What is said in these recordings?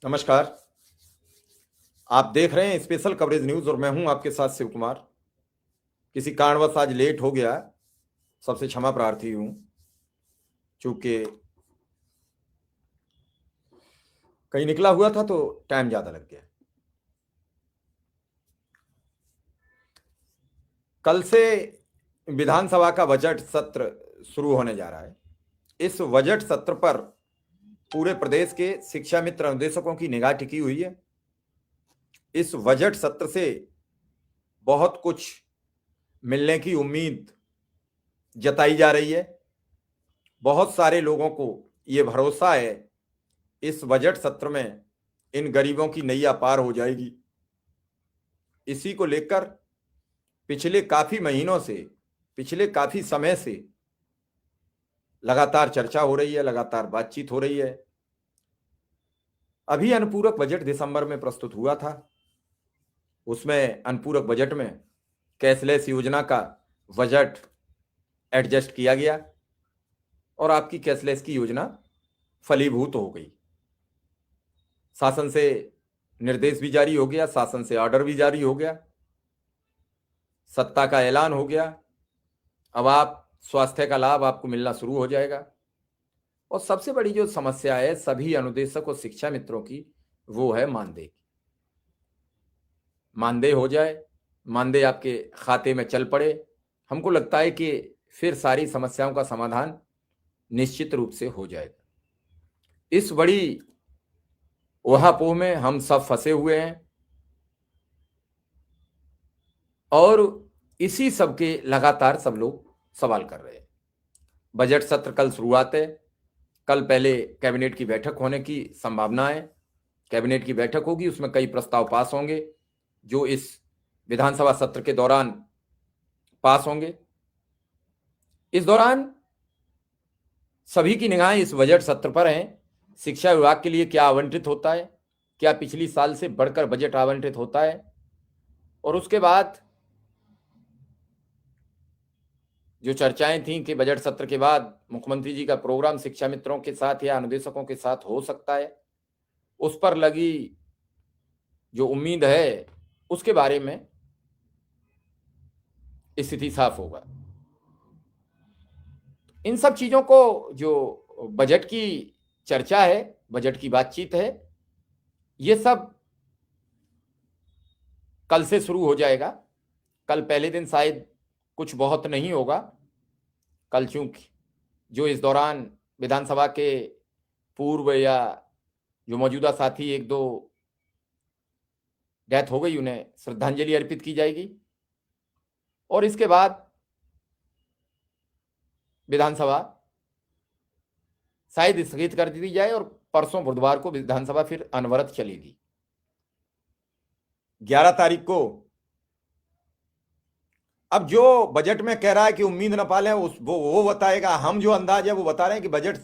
नमस्कार। आप देख रहे हैं स्पेशल कवरेज न्यूज और मैं हूं आपके साथ शिव कुमार। किसी कारणवश आज लेट हो गया, सबसे क्षमा प्रार्थी हूं। चूंकि कहीं निकला हुआ था तो टाइम ज्यादा लग गया। कल से विधानसभा का बजट सत्र शुरू होने जा रहा है। इस बजट सत्र पर पूरे प्रदेश के शिक्षा मित्र अनुदेशकों की निगाह टिकी हुई है। इस बजट सत्र से बहुत कुछ मिलने की उम्मीद जताई जा रही है। बहुत सारे लोगों को ये भरोसा है इस बजट सत्र में इन गरीबों की नैया पार हो जाएगी। इसी को लेकर पिछले काफी महीनों से, पिछले काफी समय से लगातार चर्चा हो रही है, लगातार बातचीत हो रही है। अभी अनुपूरक बजट दिसंबर में प्रस्तुत हुआ था। उसमें अनुपूरक बजट में कैशलेस योजना का बजट एडजस्ट किया गया और आपकी कैशलेस की योजना फलीभूत हो गई। शासन से निर्देश भी जारी हो गया, शासन से ऑर्डर भी जारी हो गया, सत्ता का ऐलान हो गया। अब आप स्वास्थ्य का लाभ आपको मिलना शुरू हो जाएगा। और सबसे बड़ी जो समस्या है सभी अनुदेशक और शिक्षा मित्रों की, वो है मानदेय। मानदेय हो जाए, मानदेय आपके खाते में चल पड़े, हमको लगता है कि फिर सारी समस्याओं का समाधान निश्चित रूप से हो जाएगा। इस बड़ी ओहापोह में हम सब फंसे हुए हैं और इसी सब के लगातार सब लोग सवाल कर रहे हैं। बजट सत्र कल शुरुआत है। कल पहले कैबिनेट की बैठक होने की संभावना है। कैबिनेट की बैठक होगी, उसमें कई प्रस्ताव पास होंगे जो इस विधानसभा सत्र के दौरान पास होंगे। इस दौरान सभी की निगाहें इस बजट सत्र पर हैं। शिक्षा विभाग के लिए क्या आवंटित होता है, क्या पिछली साल से बढ़कर बजट आवंटित होता है, और उसके बाद जो चर्चाएं थी कि बजट सत्र के बाद मुख्यमंत्री जी का प्रोग्राम शिक्षा मित्रों के साथ या अनुदेशकों के साथ हो सकता है, उस पर लगी जो उम्मीद है उसके बारे में स्थिति साफ होगा। इन सब चीजों को, जो बजट की चर्चा है, बजट की बातचीत है, ये सब कल से शुरू हो जाएगा। कल पहले दिन शायद कुछ बहुत नहीं होगा। कल चूंकि जो इस दौरान विधानसभा के पूर्व या जो मौजूदा साथी एक दो डेथ हो गई, उन्हें श्रद्धांजलि अर्पित की जाएगी और इसके बाद विधानसभा शायद स्थगित कर दी जाए और परसों बुधवार को विधानसभा फिर अनवरत चलेगी। 11 तारीख को अब जो बजट में कह रहा है कि उम्मीद न पालें, उस वो बताएगा। हम जो अंदाज है वो बता रहे हैं कि बजट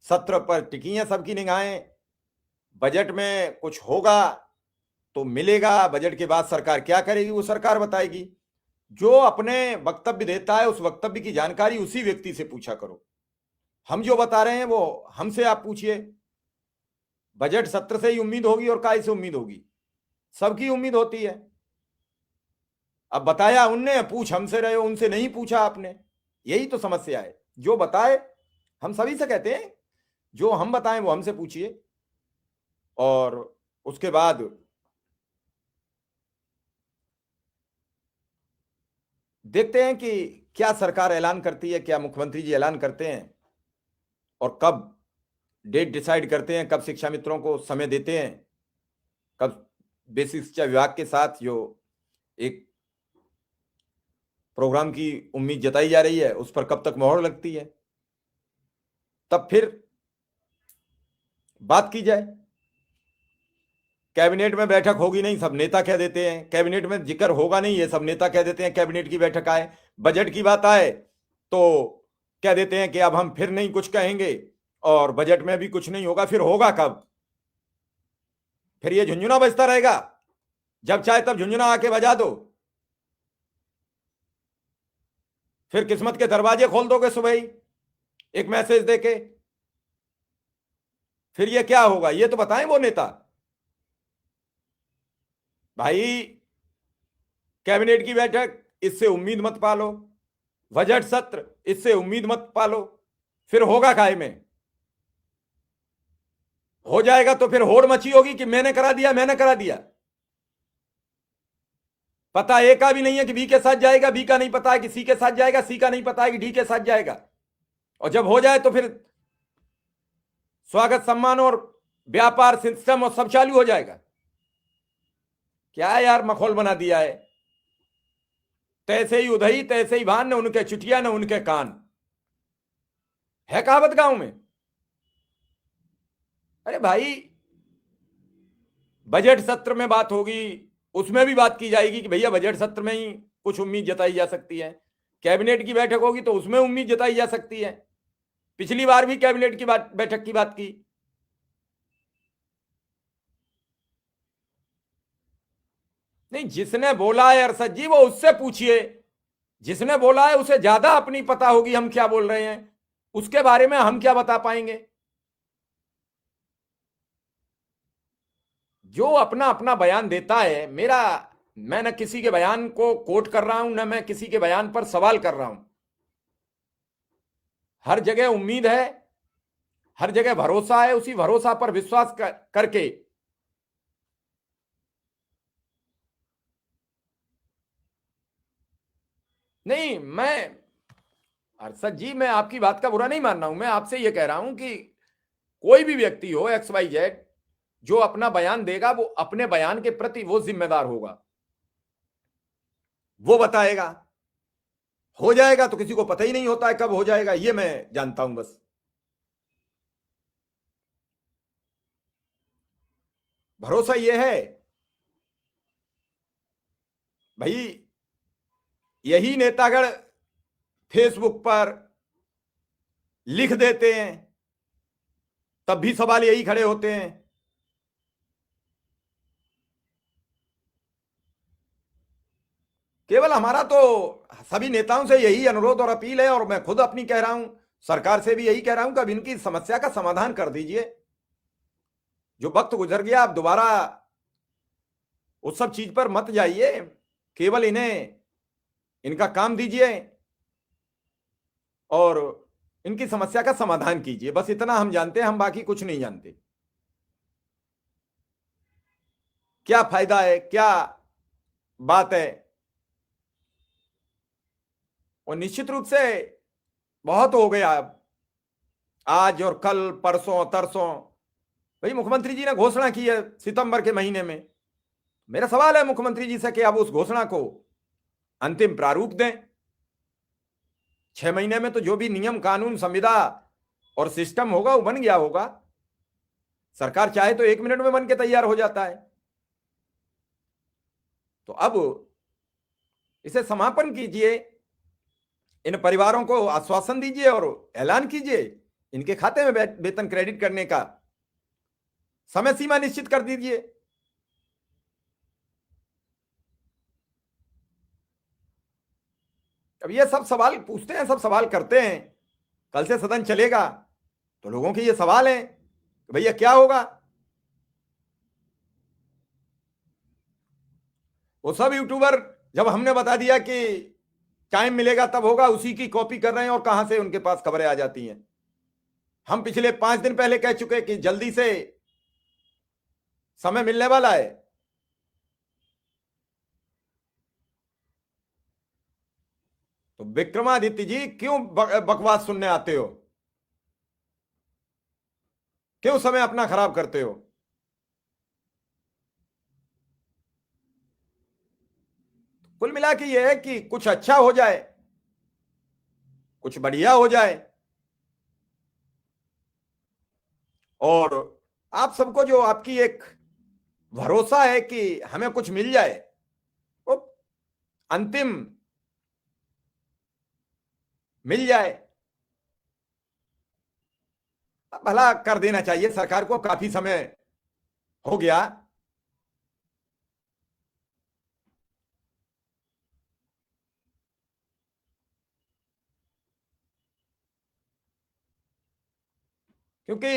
सत्र पर टिकी हैं सबकी निगाहें। बजट में कुछ होगा तो मिलेगा, बजट के बाद सरकार क्या करेगी वो सरकार बताएगी। जो अपने वक्तव्य देता है उस वक्तव्य की जानकारी उसी व्यक्ति से पूछा करो। हम जो बता रहे हैं वो हमसे आप पूछिए। बजट सत्र से ही उम्मीद होगी और काय से उम्मीद होगी? सबकी उम्मीद होती है। अब बताया उनने, पूछ हमसे रहे हो, उनसे नहीं पूछा आपने। यही तो समस्या है। जो बताए, हम सभी से कहते हैं जो हम बताएं वो हमसे पूछिए और उसके बाद देखते हैं कि क्या सरकार ऐलान करती है, क्या मुख्यमंत्री जी ऐलान करते हैं और कब डेट डिसाइड करते हैं, कब शिक्षा मित्रों को समय देते हैं, कब बेसिक शिक्षा विभाग के साथ जो एक प्रोग्राम की उम्मीद जताई जा रही है उस पर कब तक मोहर लगती है, तब फिर बात की जाए। कैबिनेट में बैठक होगी नहीं, सब नेता कह देते हैं। कैबिनेट में जिक्र होगा नहीं, ये सब नेता कह देते हैं कैबिनेट की बैठक आए। बजट की बात आए तो कह देते हैं कि अब हम फिर नहीं कुछ कहेंगे और बजट में भी कुछ नहीं होगा। फिर होगा कब? फिर ये झुंझुना बजता रहेगा, जब चाहे तब झुंझुना आके बजा दो। फिर किस्मत के दरवाजे खोल दोगे सुबह ही एक मैसेज देके। फिर ये क्या होगा, ये तो बताएं वो नेता। भाई कैबिनेट की बैठक, इससे उम्मीद मत पालो। बजट सत्र, इससे उम्मीद मत पालो। फिर होगा काय में? हो जाएगा तो फिर होड़ मची होगी कि मैंने करा दिया, मैंने करा दिया। पता ए का भी नहीं है कि बी के साथ जाएगा, बी का नहीं पता है कि सी के साथ जाएगा, सी का नहीं पता है कि डी के साथ जाएगा। और जब हो जाए तो फिर स्वागत सम्मान और व्यापार सिस्टम और सब चालू हो जाएगा। क्या यार मखौल बना दिया है। तैसे ही उधई तैसे ही भान, न उनके चुटिया न उनके कान, है कहावत गांव में। अरे भाई, बजट सत्र में बात होगी, उसमें भी बात की जाएगी कि भैया बजट सत्र में ही कुछ उम्मीद जताई जा सकती है। कैबिनेट की बैठक होगी तो उसमें उम्मीद जताई जा सकती है। पिछली बार भी कैबिनेट की बैठक की बात की। नहीं, जिसने बोला है अरशद जी वो उससे पूछिए। जिसने बोला है उसे ज्यादा अपनी पता होगी हम क्या बोल रहे हैं, उसके बारे में हम क्या बता पाएंगे। जो अपना अपना बयान देता है, मैं न किसी के बयान को कोट कर रहा हूं, न मैं किसी के बयान पर सवाल कर रहा हूं। हर जगह उम्मीद है, हर जगह भरोसा है, उसी भरोसा पर विश्वास करके नहीं। अरशद जी, मैं आपकी बात का बुरा नहीं मान रहा हूं। मैं आपसे यह कह रहा हूं कि कोई भी व्यक्ति हो XYZ, जो अपना बयान देगा वो अपने बयान के प्रति वो जिम्मेदार होगा, वो बताएगा। हो जाएगा तो किसी को पता ही नहीं होता है कब हो जाएगा, ये मैं जानता हूं बस। भरोसा ये है भाई, यही नेतागण फेसबुक पर लिख देते हैं, तब भी सवाल यही खड़े होते हैं। केवल हमारा तो सभी नेताओं से यही अनुरोध और अपील है, और मैं खुद अपनी कह रहा हूं, सरकार से भी यही कह रहा हूं कि अब इनकी समस्या का समाधान कर दीजिए। जो वक्त गुजर गया, अब दोबारा उस सब चीज पर मत जाइए। केवल इन्हें इनका काम दीजिए और इनकी समस्या का समाधान कीजिए। बस इतना हम जानते हैं, हम बाकी कुछ नहीं जानते। क्या फायदा है, क्या बात है। और निश्चित रूप से बहुत हो गया अब, आज और कल परसों तरसों। भाई मुख्यमंत्री जी ने घोषणा की है सितंबर के महीने में। मेरा सवाल है मुख्यमंत्री जी से कि अब उस घोषणा को अंतिम प्रारूप दें। 6 महीने में तो जो भी नियम कानून संविदा और सिस्टम होगा वो बन गया होगा। सरकार चाहे तो 1 मिनट में बन के तैयार हो जाता है। तो अब इसे समापन कीजिए, इन परिवारों को आश्वासन दीजिए और ऐलान कीजिए, इनके खाते में वेतन क्रेडिट करने का समय सीमा निश्चित कर दीजिए। अब ये सब सवाल पूछते हैं, सब सवाल करते हैं। कल से सदन चलेगा तो लोगों के ये सवाल हैं कि भैया क्या होगा। वो सब यूट्यूबर, जब हमने बता दिया कि टाइम मिलेगा तब होगा, उसी की कॉपी कर रहे हैं और कहां से उनके पास खबरें आ जाती हैं। हम पिछले 5 दिन पहले कह चुके कि जल्दी से समय मिलने वाला है। तो विक्रमादित्य जी क्यों बकवास सुनने आते हो? क्यों समय अपना खराब करते हो? कुल मिला के ये है कि कुछ अच्छा हो जाए, कुछ बढ़िया हो जाए, और आप सबको जो आपकी एक भरोसा है कि हमें कुछ मिल जाए, वो अंतिम मिल जाए। भला कर देना चाहिए सरकार को, काफी समय हो गया। क्योंकि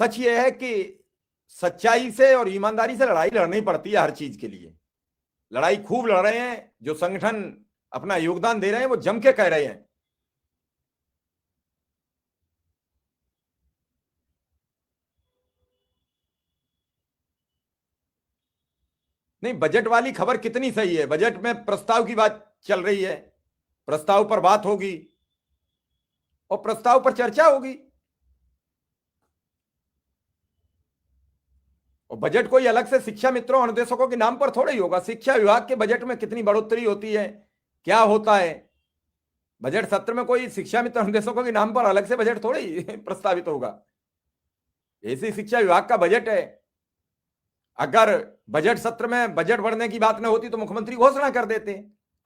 सच ये है कि सच्चाई से और ईमानदारी से लड़ाई लड़नी पड़ती है हर चीज के लिए। लड़ाई खूब लड़ रहे हैं, जो संगठन अपना योगदान दे रहे हैं वो जम के कह रहे हैं। नहीं, बजट वाली खबर कितनी सही है? बजट में प्रस्ताव की बात चल रही है, प्रस्ताव पर बात होगी और प्रस्ताव पर चर्चा होगी। और बजट कोई अलग से शिक्षा मित्रों अनुदेशकों के नाम पर थोड़ा ही होगा। शिक्षा विभाग के बजट में कितनी बढ़ोतरी होती है, क्या होता है? बजट सत्र में कोई शिक्षा मित्र अनुदेशकों के नाम पर अलग से बजट थोड़ा ही प्रस्तावित होगा। ऐसी शिक्षा विभाग का बजट है। अगर बजट सत्र में बजट बढ़ने की बात न होती तो मुख्यमंत्री घोषणा कर देते।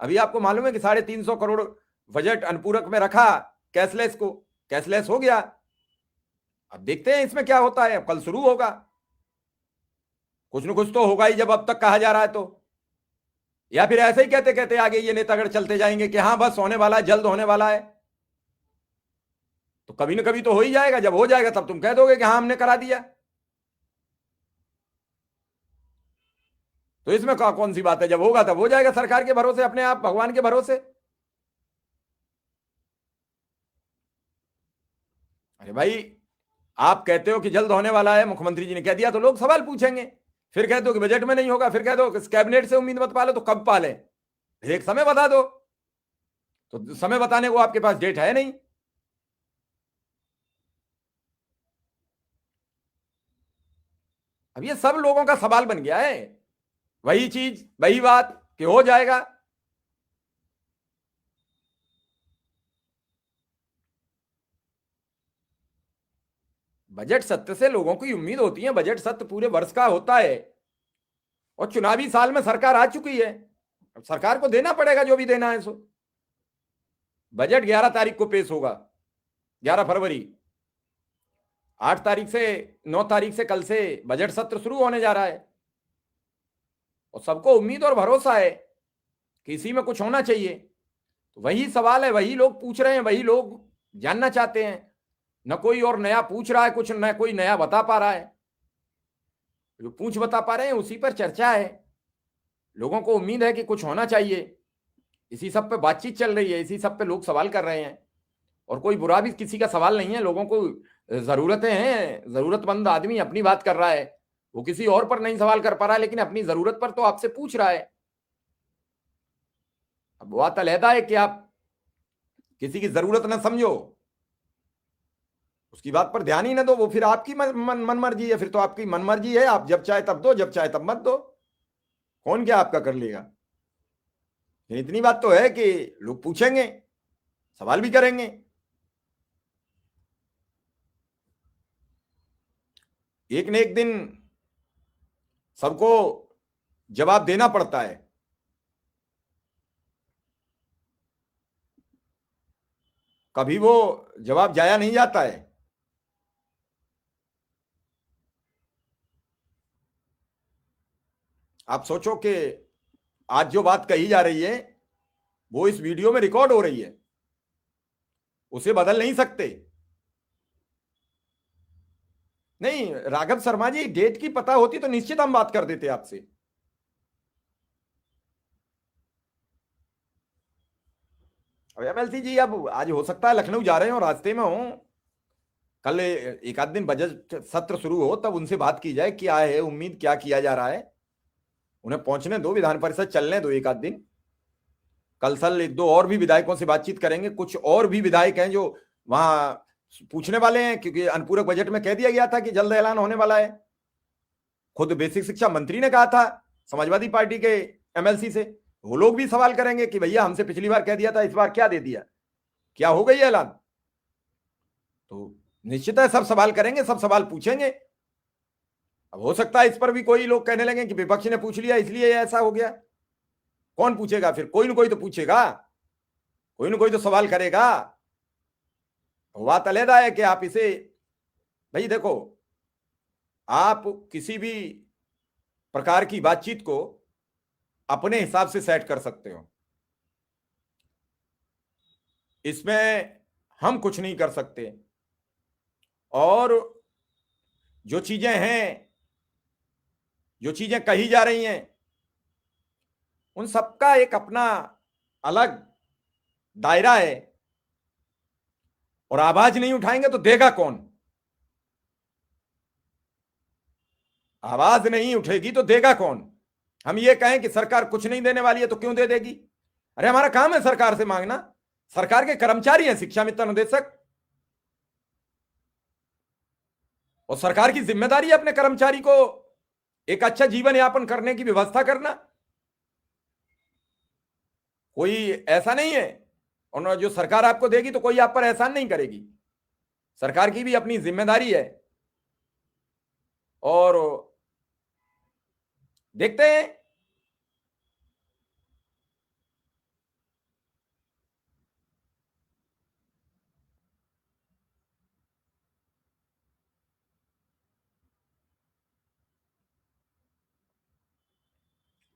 अभी आपको मालूम है कि 350 करोड़ बजट अनुपूरक में रखा, कैशलेस को, कैशलेस हो गया। अब देखते हैं इसमें क्या होता है, कल शुरू होगा। कुछ न कुछ तो होगा ही जब अब तक कहा जा रहा है तो। या फिर ऐसे ही कहते कहते आगे ये नेतागढ़ चलते जाएंगे कि हाँ बस होने वाला है, जल्द होने वाला है। तो कभी न कभी तो हो ही जाएगा। जब हो जाएगा तब तुम कह दोगे कि हाँ हमने करा दिया। तो इसमें कौन सी बात है? जब होगा तब हो जाएगा, सरकार के भरोसे, अपने आप भगवान के भरोसे। अरे भाई, आप कहते हो कि जल्द होने वाला है, मुख्यमंत्री जी ने कह दिया, तो लोग सवाल पूछेंगे। फिर कहते हो कि बजट में नहीं होगा, फिर कह दो कैबिनेट से उम्मीद मत पालो, तो कब पाले? एक समय बता दो। तो समय बताने को आपके पास डेट है नहीं। अब ये सब लोगों का सवाल बन गया है। वही चीज, वही बात कि हो जाएगा। बजट सत्र से लोगों की उम्मीद होती है। बजट सत्र पूरे वर्ष का होता है और चुनावी साल में सरकार आ चुकी है। अब सरकार को देना पड़ेगा जो भी देना है सो। बजट 11 तारीख को पेश होगा, 11 फरवरी। 8 तारीख से 9 तारीख से कल से बजट सत्र शुरू होने जा रहा है। और सबको उम्मीद और भरोसा है कि इसी में कुछ होना चाहिए। तो वही सवाल है, वही लोग पूछ रहे हैं, वही लोग जानना चाहते हैं। न कोई और नया पूछ रहा है कुछ, न कोई नया बता पा रहा है। जो पूछ बता पा रहे हैं उसी पर चर्चा है। लोगों को उम्मीद है कि कुछ होना चाहिए। इसी सब पे बातचीत चल रही है, इसी सब पे लोग सवाल कर रहे हैं। और कोई बुरा भी किसी का सवाल नहीं है। लोगों को जरूरतें हैं, जरूरतमंद आदमी अपनी बात कर रहा है, वो किसी और पर नहीं सवाल कर पा रहा है, लेकिन अपनी जरूरत पर तो आपसे पूछ रहा है। अब बात अलहदा है कि आप किसी की जरूरत ना समझो, उसकी बात पर ध्यान ही ना दो, वो फिर आपकी मन मर्जी है। फिर तो आपकी मन मर्जी है, आप जब चाहे तब दो, जब चाहे तब मत दो। कौन क्या आपका कर लेगा? इतनी बात तो है कि लोग पूछेंगे, सवाल भी करेंगे। एक न एक दिन सबको जवाब देना पड़ता है। कभी वो जवाब जाया नहीं जाता है। आप सोचो कि आज जो बात कही जा रही है वो इस वीडियो में रिकॉर्ड हो रही है, उसे बदल नहीं सकते। नहीं राघव शर्मा जी, डेट की पता होती तो निश्चित हम बात कर देते आपसे। अब एमएलसी जी, अब आज हो सकता है लखनऊ जा रहे हो, रास्ते में हो, कल एक आध दिन बजट सत्र शुरू हो तब उनसे बात की जाए, क्या है उम्मीद, क्या किया जा रहा है। उन्हें पहुंचने दो, विधान परिषद चलने दो एक आध दिन। कल सल एक दो और भी विधायकों से बातचीत करेंगे। कुछ और भी विधायक हैं जो वहां पूछने वाले हैं, क्योंकि अनुपूरक बजट में कह दिया गया था कि जल्द ऐलान होने वाला है। खुद बेसिक शिक्षा मंत्री ने कहा था समाजवादी पार्टी के एमएलसी से। वो लोग भी सवाल करेंगे कि भैया हमसे पिछली बार कह दिया था, इस बार क्या दे दिया, क्या हो गई ऐलान? तो निश्चित है सब सवाल करेंगे, सब सवाल पूछेंगे। अब हो सकता है इस पर भी कोई लोग कहने लगे कि विपक्ष ने पूछ लिया इसलिए ऐसा हो गया। कौन पूछेगा फिर? कोई ना कोई तो पूछेगा, कोई ना कोई तो सवाल करेगा। बात अलहदा है कि आप इसे, भाई देखो, आप किसी भी प्रकार की बातचीत को अपने हिसाब से सेट कर सकते हो, इसमें हम कुछ नहीं कर सकते। और जो चीजें हैं, जो चीजें कही जा रही हैं, उन सबका एक अपना अलग दायरा है। और आवाज नहीं उठाएंगे तो देगा कौन? आवाज नहीं उठेगी तो देगा कौन? हम ये कहें कि सरकार कुछ नहीं देने वाली है तो क्यों दे देगी? अरे हमारा काम है सरकार से मांगना। सरकार के कर्मचारी हैं शिक्षा मित्र अनुदेशक, और सरकार की जिम्मेदारी है अपने कर्मचारी को एक अच्छा जीवन यापन करने की व्यवस्था करना। कोई ऐसा नहीं है, और जो सरकार आपको देगी तो कोई आप पर एहसान नहीं करेगी। सरकार की भी अपनी जिम्मेदारी है। और देखते हैं।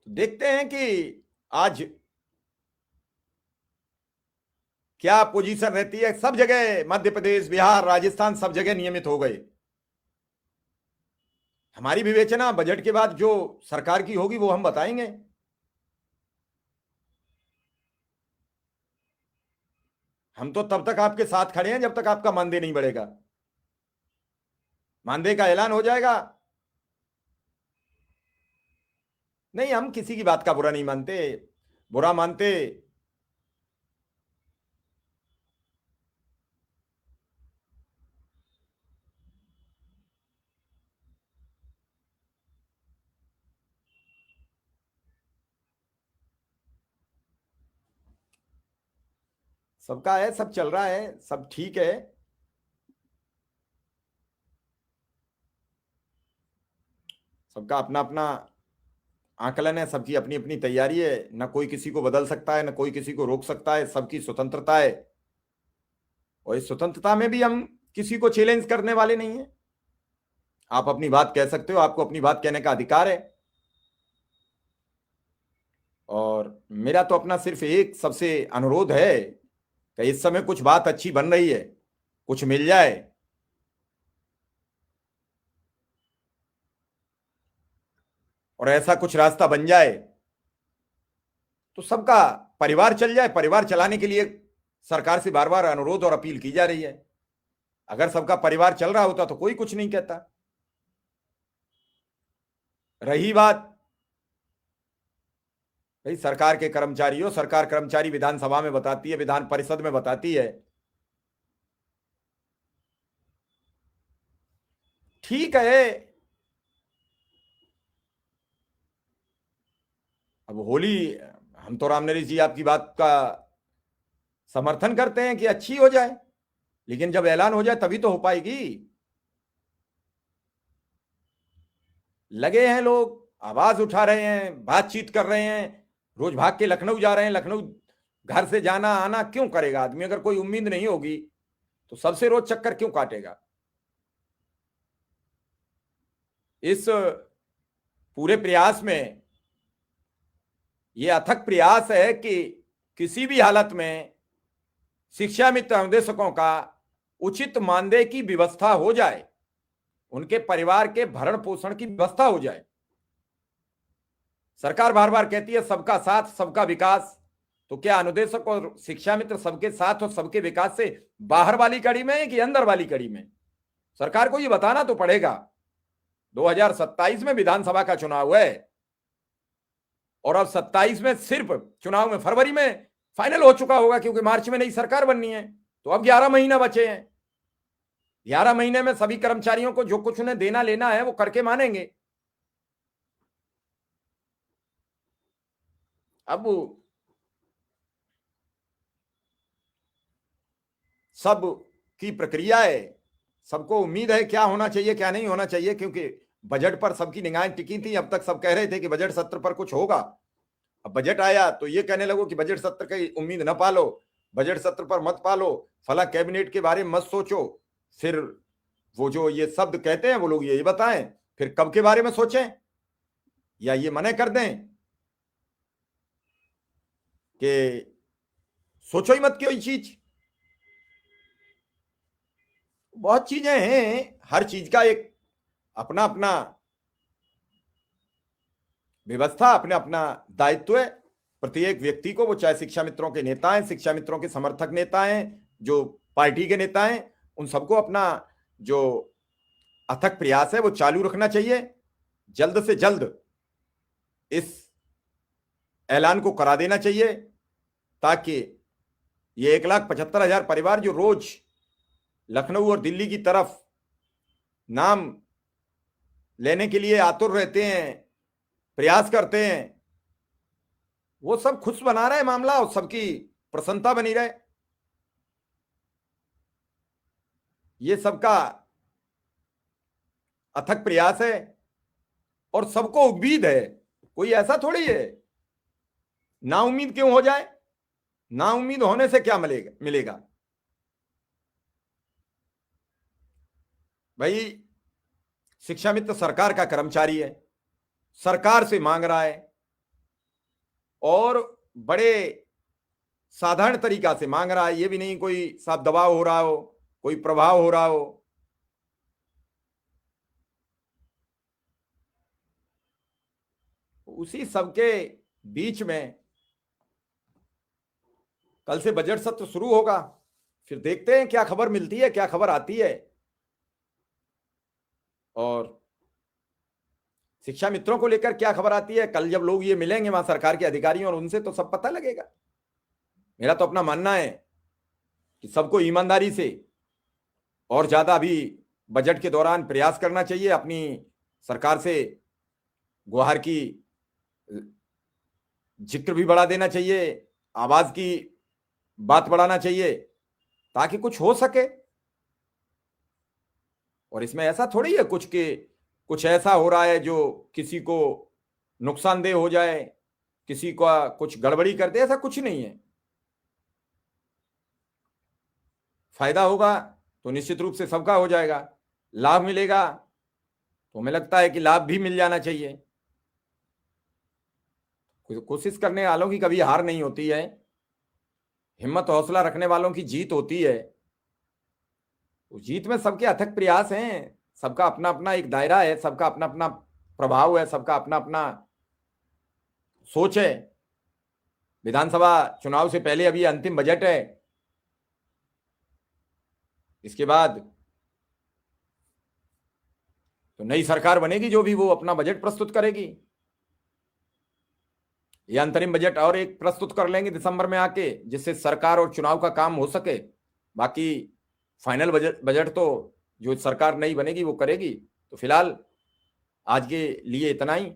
देखते हैं कि आज क्या पोजीशन रहती है। सब जगह मध्य प्रदेश, बिहार, राजस्थान सब जगह नियमित हो गए। हमारी विवेचना बजट के बाद जो सरकार की होगी वो हम बताएंगे। हम तो तब तक आपके साथ खड़े हैं जब तक आपका मानदेय नहीं बढ़ेगा। मानदेय का ऐलान हो जाएगा। नहीं, हम किसी की बात का बुरा नहीं मानते, बुरा मानते। सबका है, सब चल रहा है, सब ठीक है। सबका अपना अपना आकलन है, सबकी अपनी अपनी तैयारी है। ना कोई किसी को बदल सकता है, ना कोई किसी को रोक सकता है। सबकी स्वतंत्रता है, और इस स्वतंत्रता में भी हम किसी को चैलेंज करने वाले नहीं है। आप अपनी बात कह सकते हो, आपको अपनी बात कहने का अधिकार है। और मेरा तो अपना सिर्फ एक सबसे अनुरोध है कि इस समय कुछ बात अच्छी बन रही है, कुछ मिल जाए, और ऐसा कुछ रास्ता बन जाए तो सबका परिवार चल जाए। परिवार चलाने के लिए सरकार से बार बार अनुरोध और अपील की जा रही है। अगर सबका परिवार चल रहा होता तो कोई कुछ नहीं कहता। रही बात भाई सरकार के कर्मचारियों, सरकार कर्मचारी विधानसभा में बताती है, विधान परिषद में बताती है, ठीक है। अब होली, हम तो राम नरेश जी आपकी बात का समर्थन करते हैं कि अच्छी हो जाए, लेकिन जब ऐलान हो जाए तभी तो हो पाएगी। लगे हैं लोग, आवाज उठा रहे हैं, बातचीत कर रहे हैं, रोज भाग के लखनऊ जा रहे हैं। लखनऊ घर से जाना आना क्यों करेगा आदमी? अगर कोई उम्मीद नहीं होगी तो सबसे रोज चक्कर क्यों काटेगा? इस पूरे प्रयास में यह अथक प्रयास है कि किसी भी हालत में शिक्षा मित्र अनुदेशकों का उचित मानदेय की व्यवस्था हो जाए, उनके परिवार के भरण पोषण की व्यवस्था हो जाए। सरकार बार बार कहती है सबका साथ सबका विकास, तो क्या अनुदेशक और शिक्षा मित्र सबके साथ और सबके विकास से बाहर वाली कड़ी में है कि अंदर वाली कड़ी में? सरकार को यह बताना तो पड़ेगा। 2027 में विधानसभा का चुनाव है, और अब 27 में सिर्फ चुनाव में फरवरी में फाइनल हो चुका होगा, क्योंकि मार्च में नई सरकार बननी है। तो अब 11 महीना बचे हैं। 11 महीने में सभी कर्मचारियों को जो कुछ उन्हें देना लेना है वो करके मानेंगे। अब सब की प्रक्रिया है, सबको उम्मीद है क्या होना चाहिए क्या नहीं होना चाहिए, क्योंकि बजट पर सबकी निगाहें टिकी थी। अब तक सब कह रहे थे कि बजट सत्र पर कुछ होगा। अब बजट आया तो ये कहने लगो कि बजट सत्र की उम्मीद न पालो, बजट सत्र पर मत पालो, फला कैबिनेट के बारे में मत सोचो। फिर वो जो ये शब्द कहते हैं वो लोग यही बताएं, फिर कब के बारे में सोचें, या ये मने कर दें कि सोचो ही मत कोई चीज। बहुत चीजें हैं, हर चीज का एक अपना अपना व्यवस्था, अपने अपना दायित्व है। प्रत्येक व्यक्ति को, वो चाहे शिक्षा मित्रों के नेता हैं, शिक्षा मित्रों के समर्थक नेता हैं, जो पार्टी के नेता हैं, उन सबको अपना जो अथक प्रयास है वो चालू रखना चाहिए। जल्द से जल्द इस ऐलान को करा देना चाहिए, ताकि ये 1,75,000 परिवार जो रोज लखनऊ और दिल्ली की तरफ नाम लेने के लिए आतुर रहते हैं, प्रयास करते हैं, वो सब खुश बना रहे मामला और सबकी प्रसन्नता बनी रहे। ये सबका अथक प्रयास है और सबको उम्मीद है। कोई ऐसा थोड़ी है ना उम्मीद क्यों हो जाए? ना उम्मीद होने से क्या मिलेगा भाई? शिक्षा मित्र सरकार का कर्मचारी है, सरकार से मांग रहा है और बड़े साधारण तरीका से मांग रहा है। ये भी नहीं कोई साफ दबाव हो रहा हो, कोई प्रभाव हो रहा हो। उसी सबके बीच में कल से बजट सत्र शुरू होगा, फिर देखते हैं क्या खबर मिलती है, क्या खबर आती है। और शिक्षा मित्रों को लेकर क्या खबर आती है, कल जब लोग ये मिलेंगे वहां सरकार के अधिकारियों और उनसे, तो सब पता लगेगा। मेरा तो अपना मानना है कि सबको ईमानदारी से और ज्यादा अभी बजट के दौरान प्रयास करना चाहिए, अपनी सरकार से गुहार की जिक्र भी बढ़ा देना चाहिए, आवाज की बात बढ़ाना चाहिए, ताकि कुछ हो सके। और इसमें ऐसा थोड़ी है कुछ ऐसा हो रहा है जो किसी को नुकसानदेह हो जाए, किसी का कुछ गड़बड़ी कर दे, ऐसा कुछ नहीं है। फायदा होगा तो निश्चित रूप से सबका हो जाएगा, लाभ मिलेगा तो हमें लगता है कि लाभ भी मिल जाना चाहिए। कोशिश करने वालों की कभी हार नहीं होती है, हिम्मत हौसला रखने वालों की जीत होती है। उस जीत में सबके अथक प्रयास हैं, सबका अपना अपना एक दायरा है, सबका अपना अपना प्रभाव है, सबका अपना अपना सोच है। विधानसभा चुनाव से पहले अभी अंतिम बजट है, इसके बाद तो नई सरकार बनेगी, जो भी वो अपना बजट प्रस्तुत करेगी। ये अंतरिम बजट और एक प्रस्तुत कर लेंगे दिसंबर में आके, जिससे सरकार और चुनाव का काम हो सके। बाकी फाइनल बजट तो जो सरकार नई बनेगी वो करेगी। तो फिलहाल आज के लिए इतना ही।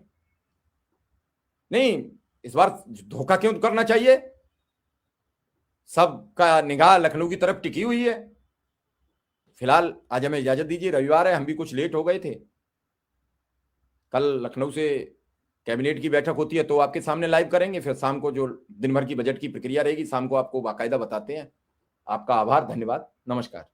नहीं, इस बार धोखा क्यों करना चाहिए? सबका निगाह लखनऊ की तरफ टिकी हुई है। फिलहाल आज हमें इजाजत दीजिए, रविवार है, हम भी कुछ लेट हो गए थे। कल लखनऊ से कैबिनेट की बैठक होती है तो आपके सामने लाइव करेंगे, फिर शाम को जो दिन भर की बजट की प्रक्रिया रहेगी शाम को आपको बाकायदा बताते हैं। आपका आभार, धन्यवाद, नमस्कार।